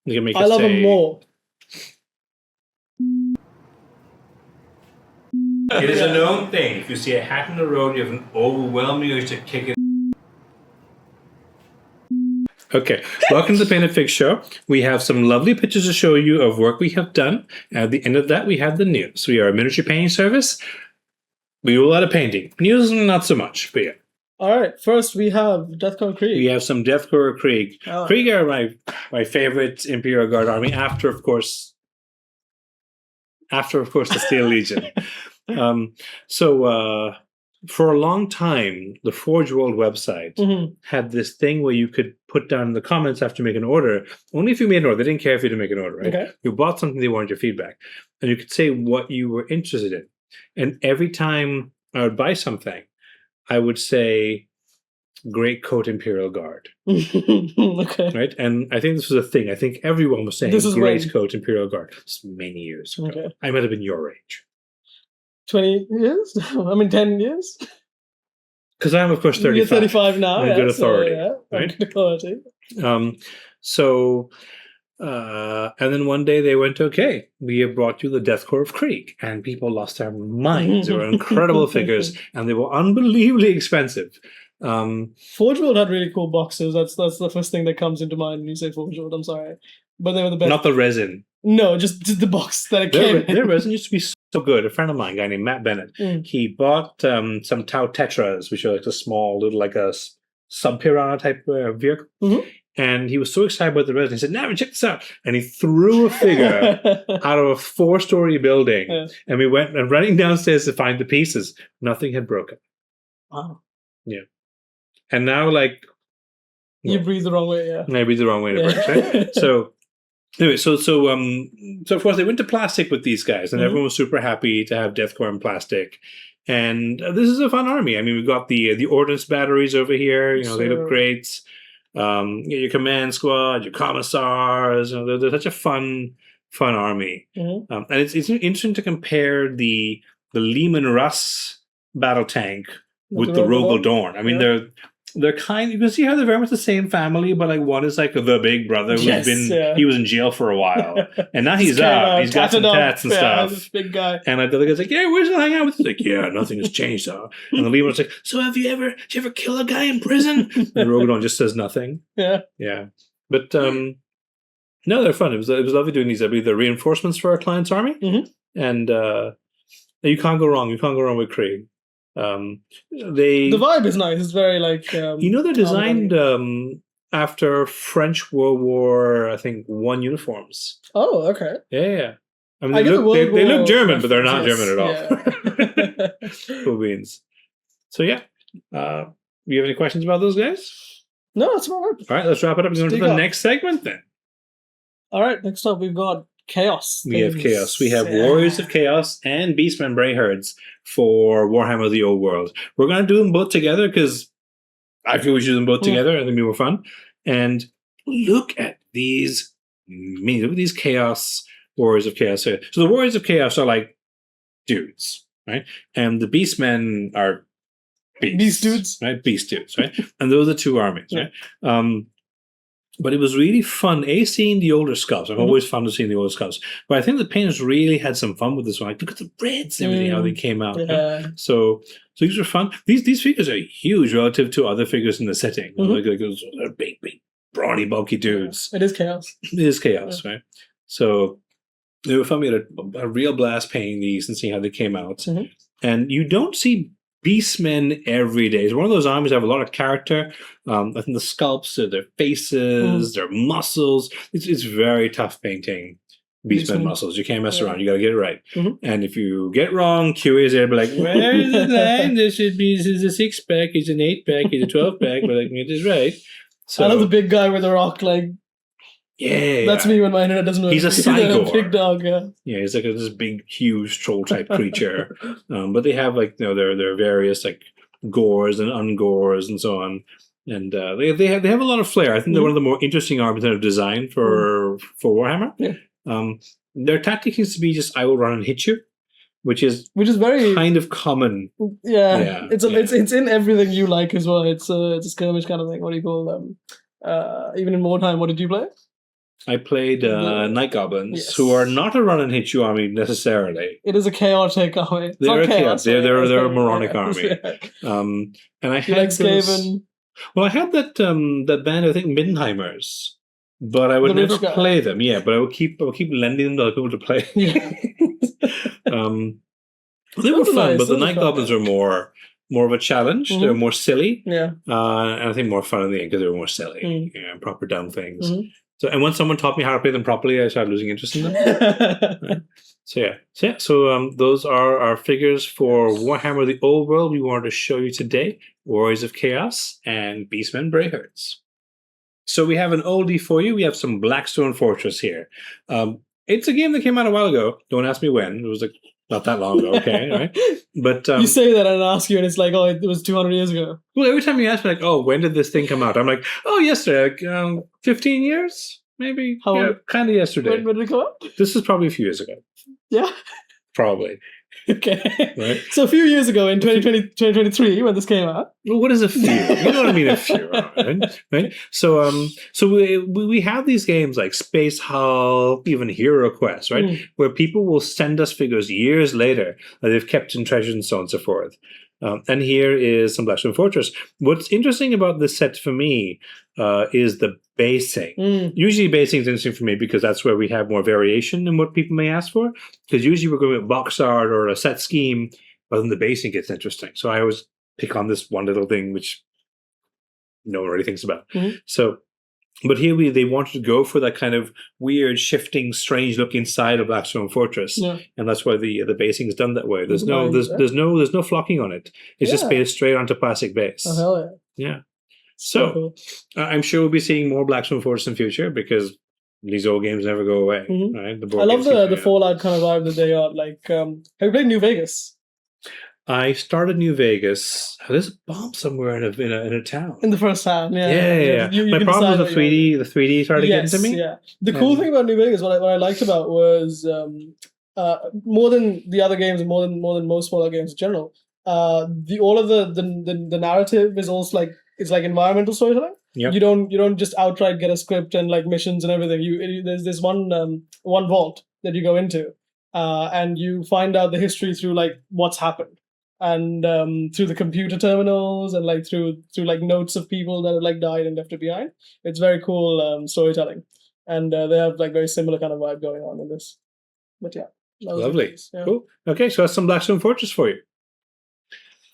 You can make I love him more. It is a known thing. If you see a hat in the road, you have an overwhelming urge to kick it. Okay, welcome to the Paintedfigs Show. We have some lovely pictures to show you of work we have done. At the end of that, we have the news. We are a miniature painting service. We do a lot of painting. News, not so much, but yeah. All right, first we have Deathcore Krieg. We have some Deathcore Krieg. Oh. Krieg are my favorite Imperial Guard army after, of course, the Steel Legion. For a long time, the Forge World website had this thing where you could put down in the comments after making an order. Only if you made an order. They didn't care if you didn't make an order, right? Okay. You bought something, they wanted your feedback. And you could say what you were interested in. And every time I would buy something, I would say, Great Coat Imperial Guard. Okay. Right? And I think this was a thing. I think everyone was saying Great Coat Imperial Guard. This was many years ago. Okay. I might have been your age. 20 years? I mean, 10 years? Because I'm, of course, 35. You're 35 now. I'm good authority. Right? Good authority. And then one day they went, okay, we have brought you the Deathcore of Krieg. And people lost their minds. They were incredible figures, and they were unbelievably expensive. Forge World had really cool boxes. That's the first thing that comes into mind when you say Forge World. I'm sorry. But they were the best. Not the resin. No, just the box that it came in. Their resin used to be so good. A friend of mine, a guy named Matt Bennett, he bought some Tau Tetras, which are like a small little, like a sub-piranha type vehicle. And he was so excited about the resin. He said, "Now check this out." And he threw a figure out of a 4-story building. Yeah. And we went running downstairs to find the pieces. Nothing had broken. Wow. Yeah. And now, like... You breathe the wrong way, yeah. I breathe the wrong way, right? So... Anyway, so of course they went to plastic with these guys, and everyone was super happy to have Deathcore in plastic. And this is a fun army. I mean, we've got the ordnance batteries over here. You know, they look great. Your command squad, your commissars. You know, they're such a fun army. And it's interesting to compare the Lehman Russ battle tank with the Rogel Dorn. I mean, they're kind. You can see how they're very much the same family, but like one is like the big brother who's he was in jail for a while, and now he's out. He's got some tats and stuff. This big guy. And like the other guy's like, "Yeah, where's he hang out with?" He's like, "Yeah, nothing has changed." And the leader was like, "So did you ever kill a guy in prison?" And Rogadon just says nothing. Yeah. But no, they're fun. It was lovely doing these. The reinforcements for our client's army, and you can't go wrong. You can't go wrong with Krieg. The vibe is nice. It's very like they're designed after French World War, I think, I uniforms. Oh, okay. Yeah. I mean, they look German, but they're not German at all. Yeah. Cool beans. So yeah, you have any questions about those guys? No, that's all right. All right, let's wrap it up and go to the next segment then. All right, next up we've got Chaos. We have Chaos. We have Warriors of Chaos and Beastmen Brayherds for Warhammer the Old World. We're going to do them both together because I feel we should do them both together. I think it'll be more fun. And look at these Chaos Warriors of Chaos. So the Warriors of Chaos are like dudes, right? And the Beastmen are beast dudes, right? Beast dudes, right? And those are the two armies, right? But it was really fun, seeing the older sculpts. I'm always fun to see the older sculpts. But I think the painters really had some fun with this one. Like, look at the reds and everything, how they came out. Yeah. Right? So these were fun. These figures are huge relative to other figures in the setting. Like those big, brawny, bulky dudes. It is Chaos. It is Chaos, right? So they were fun. We had a real blast painting these and seeing how they came out. And you don't see Beastmen every day. It's one of those armies that have a lot of character. I think the sculpts, their faces, their muscles. It's very tough painting Beastmen muscles. You can't mess around. You got to get it right. And if you get it wrong, QA's there, be like, "Where is the line? This is a 6-pack. It's an 8-pack. It's a 12-pack." But like, it is right. So, I love the big guy with the rock, like. Yeah, that's me when my internet doesn't work. He's a Cygor. Big dog, yeah, he's like this big, huge troll type creature. But they have like their various like gores and ungores and so on, and they have a lot of flair. I think they're one of the more interesting armies that are designed for Warhammer. Yeah. Their tactic seems to be just I will run and hit you, which is very kind of common. Yeah. It's in everything you like as well. It's a skirmish kind of thing. What do you call them? Even in wartime, what did you play? I played Night Goblins, Yes. who are not a run and hit you army necessarily. It is a chaotic army. It's They're not a chaos. chaos. They're a moronic Yeah. army. Yeah. And I You had like those- Skaven? Well, I had that that band, I think Middenheimers, but I would The never rich guy. play them. Yeah, but I would keep lending them to other people to play. Yeah. They were Those are fun, nice. but the Those are Night fun, Goblins yeah. are more of a challenge. They're more silly, Yeah. and I think more fun in the end because they were more silly, Mm. yeah, proper dumb things. Mhm. So, and once someone taught me how to play them properly, I started losing interest in them. So those are our figures for Warhammer: The Old World. We wanted to show you today: Warriors of Chaos and Beastmen Brayherds. So we have an oldie for you. We have some Blackstone Fortress here. It's a game that came out a while ago. Don't ask me when. It was like not that long ago. Okay, all right. But You say that and I ask you, and it's like, oh, it was 200 years ago. well, every time you ask me, like, oh, when did this thing come out? I'm like, oh, yesterday, like, 15 years, maybe. How yeah, long- kind of yesterday. When did it come out? This is probably a few years ago. Yeah. Probably. Okay. Right. So a few years ago in 2023, when this came out. Well, what is a few? You know what I mean? A few, right? So, we have these games like Space Hull, even Hero Quest, right? Mm. Where people will send us figures years later that they've kept in treasures and so on and so forth. And here is some Blackstone Fortress. What's interesting about this set for me is the basing. Mm. Usually basing is interesting for me because that's where we have more variation in what people may ask for. Because usually we're going with box art or a set scheme, but then the basing gets interesting. So I always pick on this one little thing which no one really thinks about. Mhm. So, but here they wanted to go for that kind of weird, shifting, strange look inside of Blackstone Fortress, Yeah. and that's why the basing is done that way. There's no Nice, there's no flocking on it. It's just Yeah. based straight onto plastic base. Oh, hell yeah. Yeah. So Cool. I'm sure we'll be seeing more Blackstone Fortress in future because these old games never go away. Mhm. Right? The I board love games keep the coming out. Fallout kind of vibe that they got. Like, have you played New Vegas? I started New Vegas. There's a bomb somewhere in a town. In the first time, yeah. Yeah. You My can problem decide was what you want. the 3D started getting to me. Yeah. The cool And- thing about New Vegas, what I liked about was more than the other games, more than most Fallout games in general. All of the narrative is also like it's like environmental storytelling. Yep. You don't just outright get a script and like missions and everything. There's this one vault that you go into, and you find out the history through like what's happened. And through the computer terminals and like through like notes of people that have like died and left it behind. It's very cool storytelling, and they have like very similar kind of vibe going on in this. But yeah, that was Lovely. nice, yeah. Cool. Okay, so that's some Blackstone Fortress for you.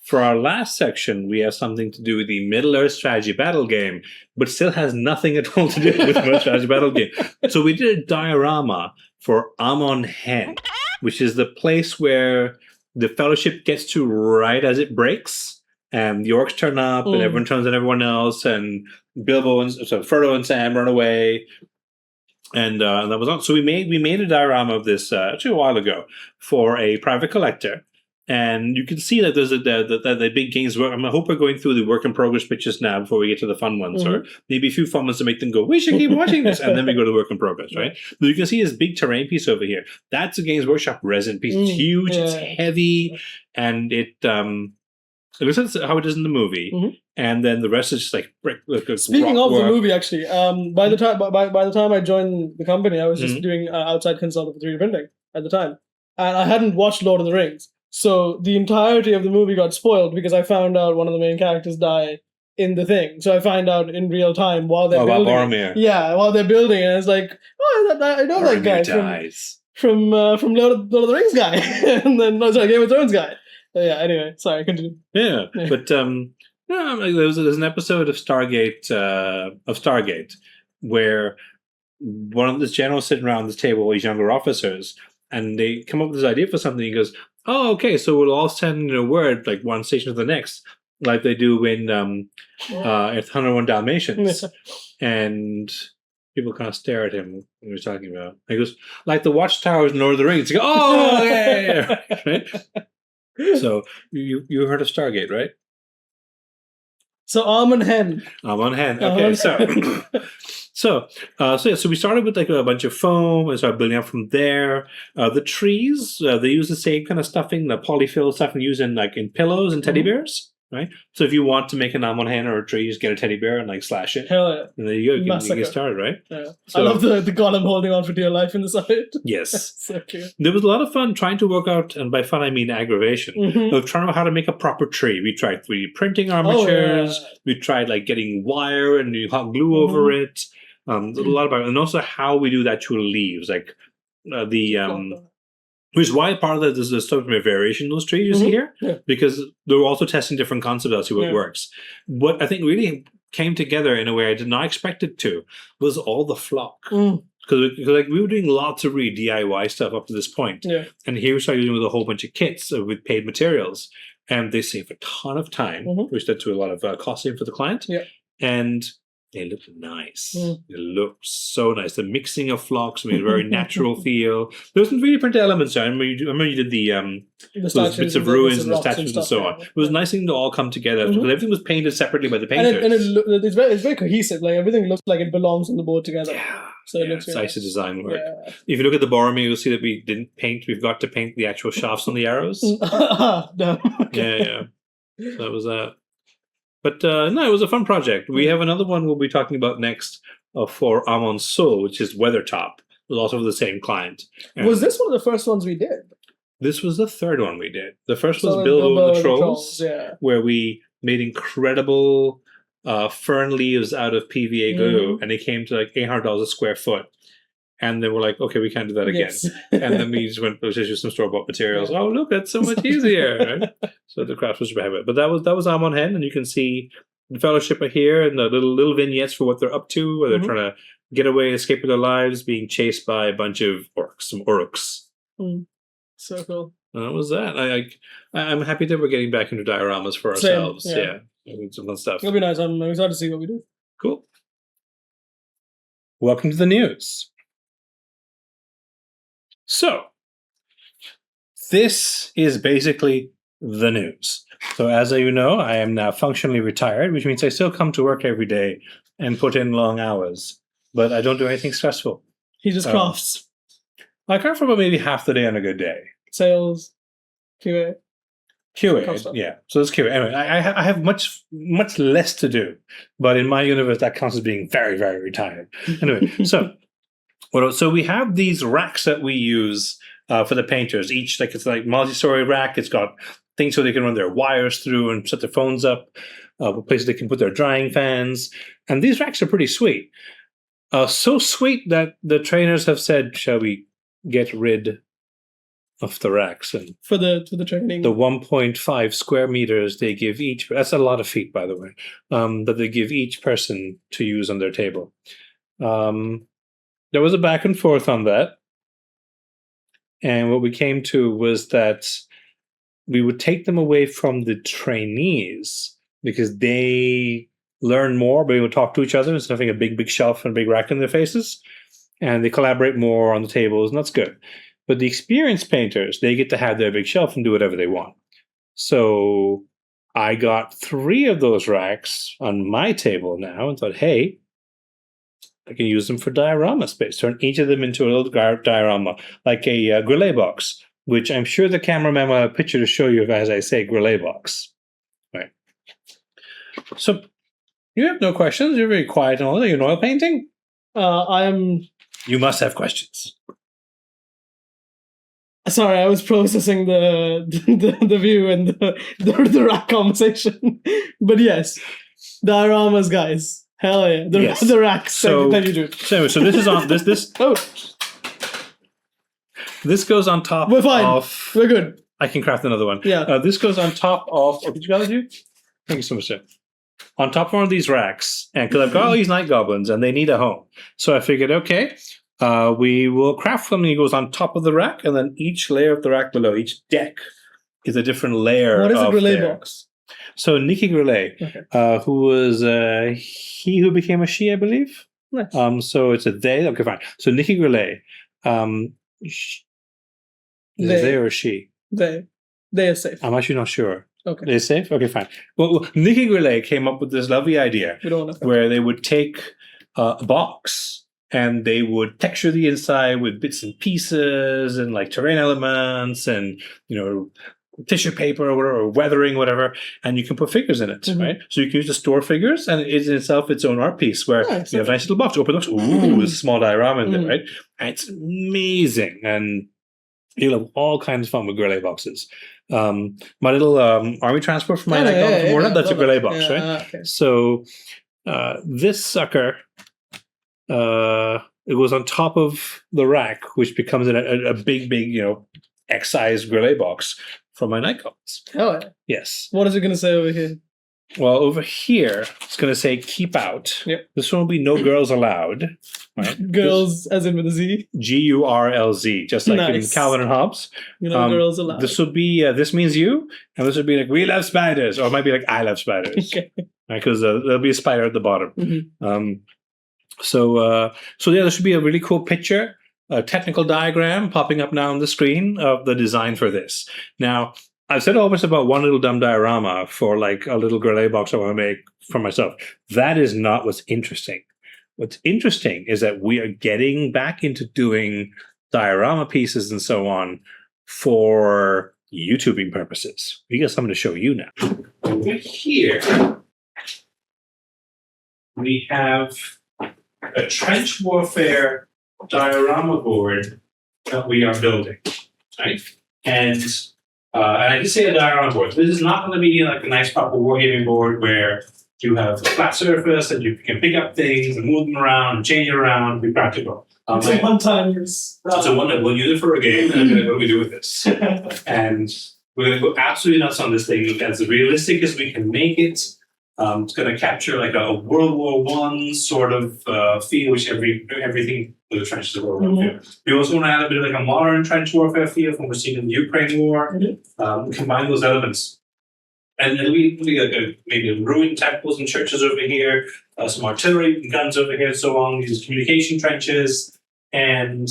For our last section, we have something to do with the Middle-earth strategy battle game, but still has nothing at all to do with the Middle-earth strategy battle game. So we did a diorama for Amon, which is the place where the Fellowship gets to right as it breaks, and the orcs turn up, and everyone turns on everyone else, and Frodo and Sam run away, and that was on. So we made a diorama of this actually a while ago for a private collector. And you can see that there's the big games work. I hope we're going through the work in progress pictures now before we get to the fun ones, or maybe a few fun ones to make them go, we should keep watching this, and then we go to the work in progress, right? But you can see this big terrain piece over here. That's a Games Workshop resin piece. It's huge, it's heavy, and it looks like how it is in the movie. And then the rest is just like brick. Speaking of the movie, actually, by the time I joined the company, I was just doing outside consult for 3D printing at the time, and I hadn't watched Lord of the Rings. So the entirety of the movie got spoiled because I found out one of the main characters die in the thing. So I find out in real time while they're building. Boromir. Yeah, while they're building, and it's like, oh, I know that guy from Lord of the Rings guy, and then Game of Thrones guy. Yeah. Anyway, sorry, continue. Yeah. But there's an episode of Stargate where one of this generals sitting around this table, these younger officers, and they come up with this idea for something. He goes, oh, okay, so we'll all send in a word, like one station to the next, like they do in 101 Dalmatians. And people kind of stare at him when he's talking about. He goes, like the watchtowers in Lord of the Rings. You go, oh, yeah. Right? So you heard of Stargate, right? So Amon. Okay, so we started with like a bunch of foam and started building up from there. The trees, they use the same kind of stuffing, the polyfill stuffing used in pillows and teddy bears. right? So if you want to make an Amon hen or a tree, you just get a teddy bear and like slash it. Hell yeah. And there you go. You can Massacre. get started, right? Yeah. So- I love the golem holding on for dear life in the side. Yes. So cute. There was a lot of fun trying to work out, and by fun I mean aggravation, Mhm. of trying out how to make a proper tree. We tried 3D printing armatures. Oh, yeah. We tried like getting wire and you hot glue over it. There's a lot about it. And also how we do the actual leaves. Like which is why part of that is the stuff of variation in those trees you see here. Yeah. Because they're also testing different concepts to see what Yeah. works. What I think really came together in a way I did not expect it to was all the flock. Because like we were doing lots of really DIY stuff up to this point. Yeah. And here we started doing with a whole bunch of kits with paid materials. And they save a ton of time, which led to a lot of cost saving for the client. Yeah. And they look nice. They look so nice. The mixing of flocks made a very natural feel. There was some 3D printed elements. I remember you did the those bits of ruins and the statues and so on. It was nice thing to all come together because everything was painted separately by the painters. And it's very cohesive. Like everything looks like it belongs on the board together. Yeah. So it looks it's really nice to design work. Yeah. If you look at the Boromir, you'll see that we didn't paint. We've got to paint the actual shafts on the arrows. No. Yeah. So that was that. But no, it was a fun project. We have another one we'll be talking about next for Amon's Soul, which is Weathertop. It was also for the same client. And Was this one of the first ones we did? this was the third one we did. The first was So Bilbo the Trolls, yeah. where we made incredible fern leaves out of PVA glue, and it came to like $800 a square foot. And then we're like, okay, we can't do that again. Yes. And then we just went, let's just use some store-bought materials. Oh, look, that's so much easier. Right? So the craft was behind it. But that was Amon Hen, and you can see the Fellowship are here and the little vignettes for what they're up to, where they're trying to get away, escape with their lives, being chased by a bunch of orcs, some Uruks. So cool. And that was that. I'm happy that we're getting back into dioramas for Same, ourselves. yeah. Some fun stuff. It'll be nice. I'm excited to see what we do. Cool. Welcome to the news. So, this is basically the news. So, as you know, I am now functionally retired, which means I still come to work every day and put in long hours, but I don't do anything stressful. He just crafts. I craft for about maybe half the day on a good day. Sales, QA. QA, yeah. So it's QA. Anyway, I have much less to do, but in my universe, that counts as being very, very retired. Anyway, so we have these racks that we use for the painters. Each it's like multi-story rack. It's got things so they can run their wires through and set their phones up. Places they can put their drying fans, and these racks are pretty sweet. So sweet that the trainers have said, "Shall we get rid of the racks?" And for the training, the 1.5 square meters they give each. That's a lot of feet, by the way. That they give each person to use on their table. There was a back and forth on that, and what we came to was that we would take them away from the trainees because they learn more, but they would talk to each other instead of having a big shelf and a big rack in their faces, and they collaborate more on the tables, and that's good. But the experienced painters, they get to have their big shelf and do whatever they want. So I got 3 of those racks on my table now and thought, hey, I can use them for diorama space. Turn each of them into a little diorama, like a grillet box, which I'm sure the cameraman will have a picture to show you as I say grillet box. Right. So you have no questions. You're very quiet and all that. You're an oil painting? I am... You must have questions. Sorry, I was processing the view and the rack conversation. But yes, dioramas, guys. Hell yeah. The racks that you do. So this is on this Oh. This goes on top We're fine. of... We're good. I can craft another one. Yeah. This goes on top of... Oh, did you guys do? Thank you so much, sir. On top of one of these racks, and because I've got all these night goblins and they need a home. So I figured, okay, we will craft something that goes on top of the rack, and then each layer of the rack below, each deck, is a different layer. What is a grillet there. box? So Nikki Grillet, who was he who became a she, I believe. Nice. So it's a they. Okay, fine. So Nikki Grillet, is it they or she? They are safe. I'm actually not sure. Okay. They're safe? Okay, fine. Well, Nikki Grillet came up with this lovely idea where they would take a box and they would texture the inside with bits and pieces and like terrain elements and, tissue paper or whatever, or weathering, whatever, and you can put figures in it, right? So you can use to store figures, and it is in itself its own art piece where you have a nice little box, open box, ooh, there's a small diorama in there, right? And it's amazing, and you'll have all kinds of fun with Grillet boxes. My little army transport from my Nikon from Warhammer, that's a Grillet box, right? Okay. So this sucker, it was on top of the rack, which becomes a big, X-sized Grillet box from my Nikons. Oh, yeah. Yes. What is it going to say over here? Well, over here, it's going to say keep out. Yep. This one will be no girls allowed. Right? Girls as in with a Z? Gurlz, just like in Calvin and Hobbes. No girls allowed. This will be, this means you, and this would be like, we love spiders, or it might be like, I love spiders. Okay. Because there'll be a spider at the bottom. So there should be a really cool picture, a technical diagram popping up now on the screen of the design for this. Now, I've said always about one little dumb diorama for like a little Grillet box I want to make for myself. That is not what's interesting. What's interesting is that we are getting back into doing diorama pieces and so on for YouTubing purposes. We got something to show you now. Over here, we have a trench warfare diorama board that we are building, right? And I did say a diorama board. This is not going to be like a nice proper wargaming board where you have a flat surface and you can pick up things and move them around and change it around and be practical. It's a one-time use. It's a one that we'll use it for a game, and what do we do with this? And we're going to go absolutely nuts on this thing as realistic as we can make it. It's going to capture like a World War I sort of feel, which everything with the trenches of World War Warfare. We also want to add a bit of like a modern trench warfare feel from what we're seeing in the Ukraine War. Combine those elements. And it'll be like maybe ruined temples and churches over here, some artillery and guns over here, and so on. These communication trenches, and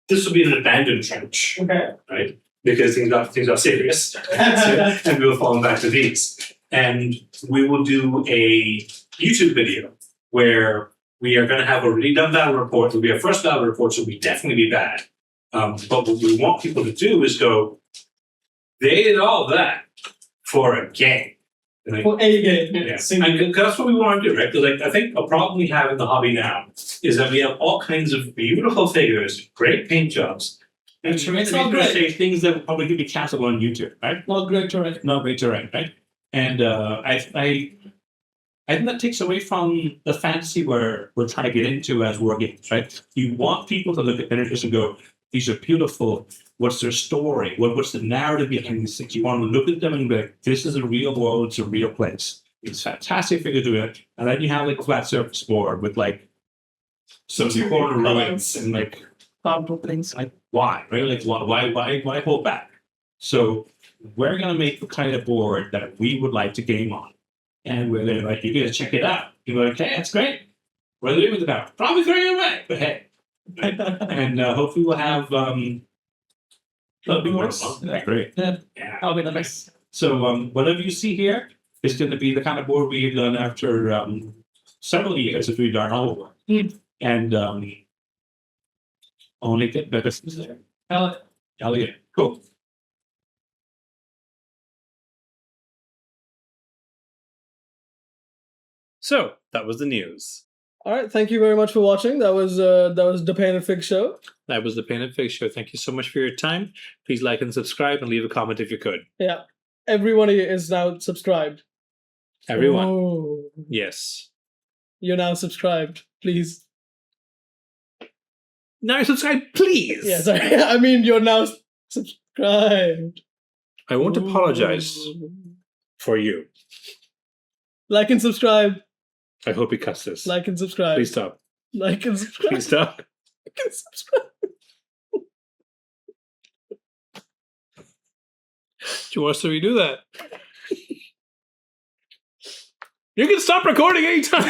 this will be an abandoned trench, right? Because things got serious, and we will fall back to these. And we will do a YouTube video where we are going to have a really dumb battle report. It'll be our first battle report, so it'll definitely be bad. But what we want people to do is go, they did all that for a game. Like, for a game. Yeah. And that's what we want to do, right? Because I think a problem we have in the hobby now is that we have all kinds of beautiful figures, great paint jobs, and it's not great things that would probably be castable on YouTube, right? Not great terrain. Not great terrain, right? And I think that takes away from the fantasy we're trying to get into as war games, right? You want people to look at images and go, these are beautiful. What's their story? What's the narrative behind these things? You want to look at them and be like, this is a real world, it's a real place. It's fantastic figure to it. And then you have like a flat surface board with like some corner ruins and like powerful things. Like why? Right? Like why hold back? So we're gonna make the kind of board that we would like to game on. And we're gonna like, you're gonna check it out. You're like, hey, that's great. What are they doing with the power? Probably throwing it away, but hey. And hopefully we'll have that'll be more fun. That's great. Yeah. That'll be nice. So whatever you see here is going to be the kind of board we've done after several years of doing our own work. And only get better things there. Elliot. Cool. So that was the news. All right, thank you very much for watching. That was the Paintedfigs Show. That was the Paintedfigs Show. Thank you so much for your time. Please like and subscribe and leave a comment if you could. Yeah, everyone is now subscribed. Everyone. Oh. Yes. You're now subscribed. Please. Now subscribe, please. Yeah, sorry. I mean, you're now subscribed. I won't apologize for you. Like and subscribe. I hope he cuts this. Like and subscribe. Please stop. Like and subscribe. Please stop. Like and subscribe. Do you want us to redo that? You can stop recording anytime.